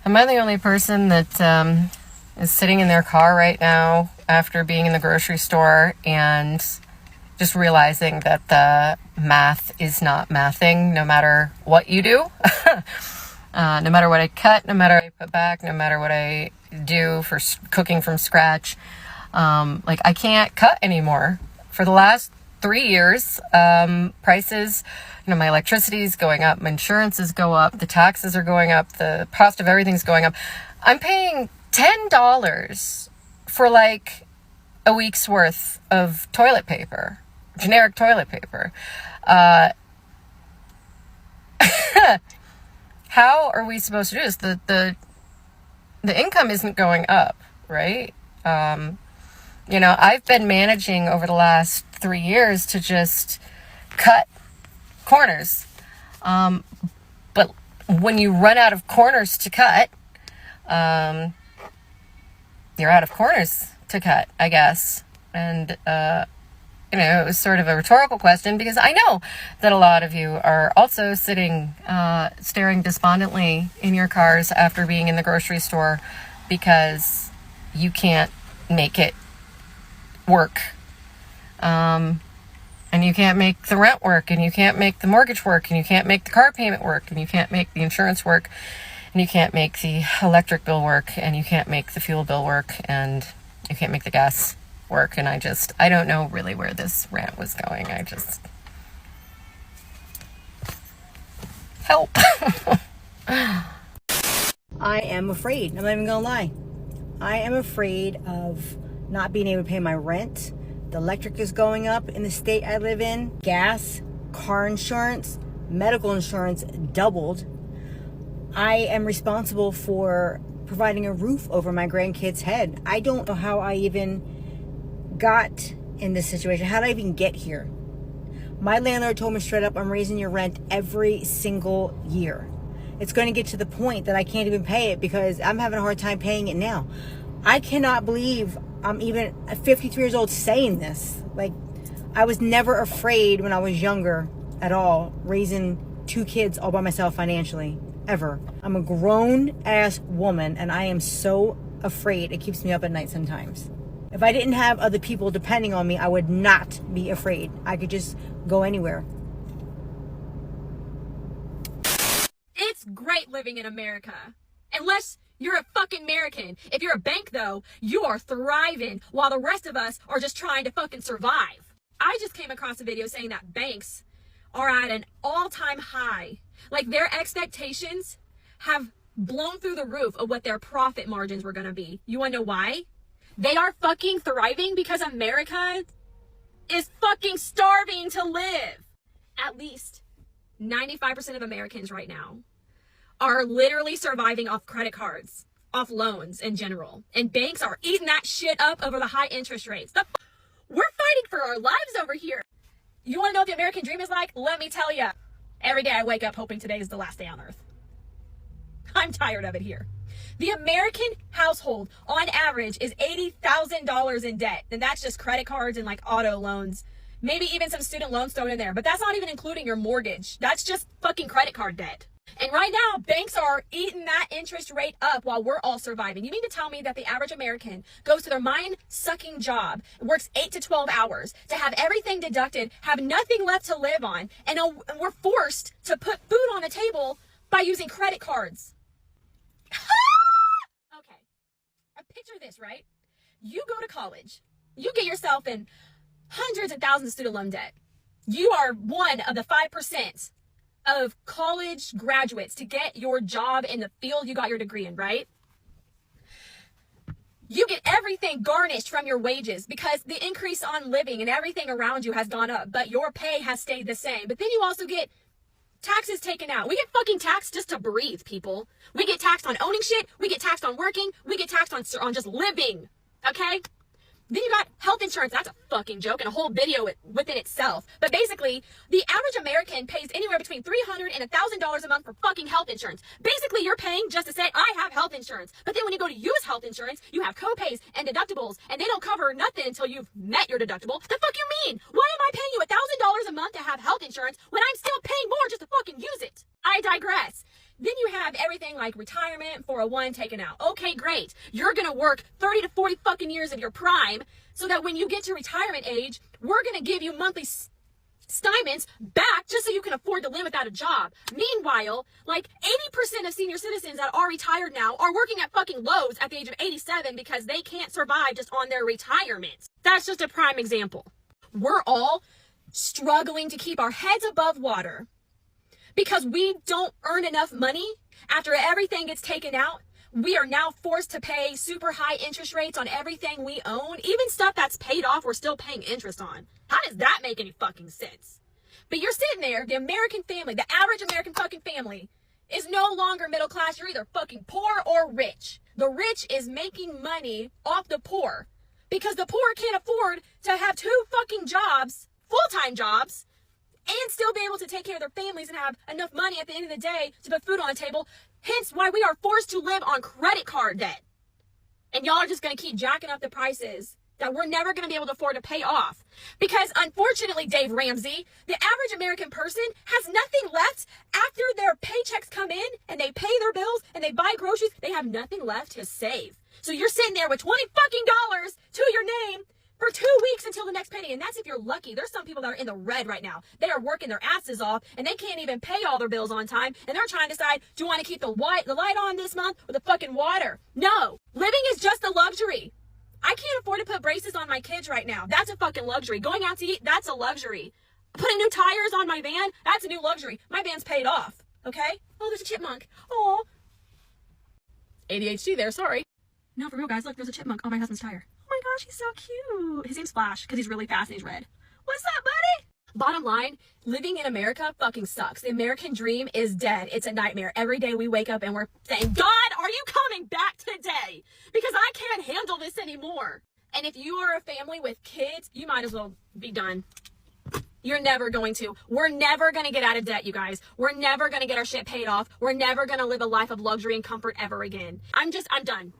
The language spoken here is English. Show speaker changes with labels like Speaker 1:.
Speaker 1: Am I the only person that is sitting in their car right now after being in the grocery store and just realizing that the math is not mathing no matter what you do? No matter what I cut, no matter what I put back, no matter what I do for cooking from scratch. Like, I can't cut anymore. For the last 3 years, prices, my electricity is going up, my insurances go up, the taxes are going up, the cost of everything's going up. I'm paying $10 for like a week's worth of toilet paper, generic toilet paper. How are we supposed to do this? The income isn't going up, right? I've been managing over the last 3 years to just cut corners. But when you run out of corners to cut, you're out of corners to cut, I guess. And, it was sort of a rhetorical question because I know that a lot of you are also sitting, staring despondently in your cars after being in the grocery store because you can't make it work. And you can't make the rent work, and you can't make the mortgage work, and you can't make the car payment work, and you can't make the insurance work, and you can't make the electric bill work, and you can't make the fuel bill work, and you can't make the gas work. And I don't know really where this rant was going. Help.
Speaker 2: I am afraid. I'm not even gonna lie. I am afraid of not being able to pay my rent. The electric is going up in the state I live in. Gas, car insurance, medical insurance doubled. I am responsible for providing a roof over my grandkids' head. I don't know how I even got in this situation. How did I even get here? My landlord told me straight up, I'm raising your rent every single year. It's going to get to the point that I can't even pay it because I'm having a hard time paying it now. I cannot believe I'm even at 53 years old saying this. Like, I was never afraid when I was younger at all, raising 2 kids all by myself financially, ever. I'm a grown-ass woman, and I am so afraid. It keeps me up at night sometimes. If I didn't have other people depending on me, I would not be afraid. I could just go anywhere.
Speaker 3: It's great living in America. Unless you're a fucking American. If you're a bank, though, you are thriving while the rest of us are just trying to fucking survive. I just came across a video saying that banks are at an all-time high. Like, their expectations have blown through the roof of what their profit margins were going to be. You want to know why? They are fucking thriving because America is fucking starving to live. At least 95% of Americans right now are literally surviving off credit cards, off loans in general. And banks are eating that shit up over the high interest rates. We're fighting for our lives over here. You want to know what the American dream is like? Let me tell you. Every day I wake up hoping today is the last day on earth. I'm tired of it here. The American household, on average, is $80,000 in debt. And that's just credit cards and like auto loans. Maybe even some student loans thrown in there. But that's not even including your mortgage. That's just fucking credit card debt. And right now, banks are eating that interest rate up while we're all surviving. You mean to tell me that the average American goes to their mind-sucking job, works 8 to 12 hours to have everything deducted, have nothing left to live on, and we're forced to put food on the table by using credit cards? Okay. Picture this, right? You go to college. You get yourself in hundreds of thousands of student loan debt. You are one of the 5% of college graduates to get your job in the field you got your degree in, right? You get everything garnished from your wages because the increase on living and everything around you has gone up, but your pay has stayed the same. But then you also get taxes taken out. We get fucking taxed just to breathe, people. We get taxed on owning shit. We get taxed on working. We get taxed on just living, okay? Then you got health insurance. That's a fucking joke and a whole video within itself. But basically, the average American pays anywhere between $300 and $1,000 a month for fucking health insurance. Basically, you're paying just to say, I have health insurance. But then when you go to use health insurance, you have co-pays and deductibles, and they don't cover nothing until you've met your deductible. The fuck you mean? Why am I paying you $1,000 a month to have health insurance when I'm still paying more just to fucking use it? I digress. Then you have everything like retirement, 401 taken out. Okay, great. You're going to work 30 to 40 fucking years of your prime so that when you get to retirement age, we're going to give you monthly stipends back just so you can afford to live without a job. Meanwhile, like 80% of senior citizens that are retired now are working at fucking Lowe's at the age of 87 because they can't survive just on their retirement. That's just a prime example. We're all struggling to keep our heads above water because we don't earn enough money. After everything gets taken out, we are now forced to pay super high interest rates on everything we own. Even stuff that's paid off, we're still paying interest on. How does that make any fucking sense? But you're sitting there, the American family, the average American fucking family is no longer middle class. You're either fucking poor or rich. The rich is making money off the poor because the poor can't afford to have 2 fucking jobs, full-time jobs, and still be able to take care of their families and have enough money at the end of the day to put food on the table. Hence why we are forced to live on credit card debt. And y'all are just going to keep jacking up the prices that we're never going to be able to afford to pay off. Because unfortunately, Dave Ramsey, the average American person has nothing left after their paychecks come in and they pay their bills and they buy groceries. They have nothing left to save. So you're sitting there with 20 fucking dollars to your name for 2 weeks until the next penny. And that's if you're lucky. There's some people that are in the red right now. They are working their asses off and they can't even pay all their bills on time. And they're trying to decide, do you want to keep the light on this month or the fucking water? No. Living is just a luxury. I can't afford to put braces on my kids right now. That's a fucking luxury. Going out to eat, that's a luxury. Putting new tires on my van, that's a new luxury. My van's paid off. Okay? Oh, there's a chipmunk. Oh. ADHD there, sorry. No, for real, guys. Look, there's a chipmunk on my husband's tire. Oh my gosh, he's so cute. His name's Flash because he's really fast and he's red. What's up, buddy? Bottom line, living in America fucking sucks. The American dream is dead. It's a nightmare. Every day we wake up and we're saying, God, are you coming back today? Because I can't handle this anymore. And if you are a family with kids, you might as well be done. You're never going to. We're never going to get out of debt, you guys. We're never going to get our shit paid off. We're never going to live a life of luxury and comfort ever again. I'm done. I'm done.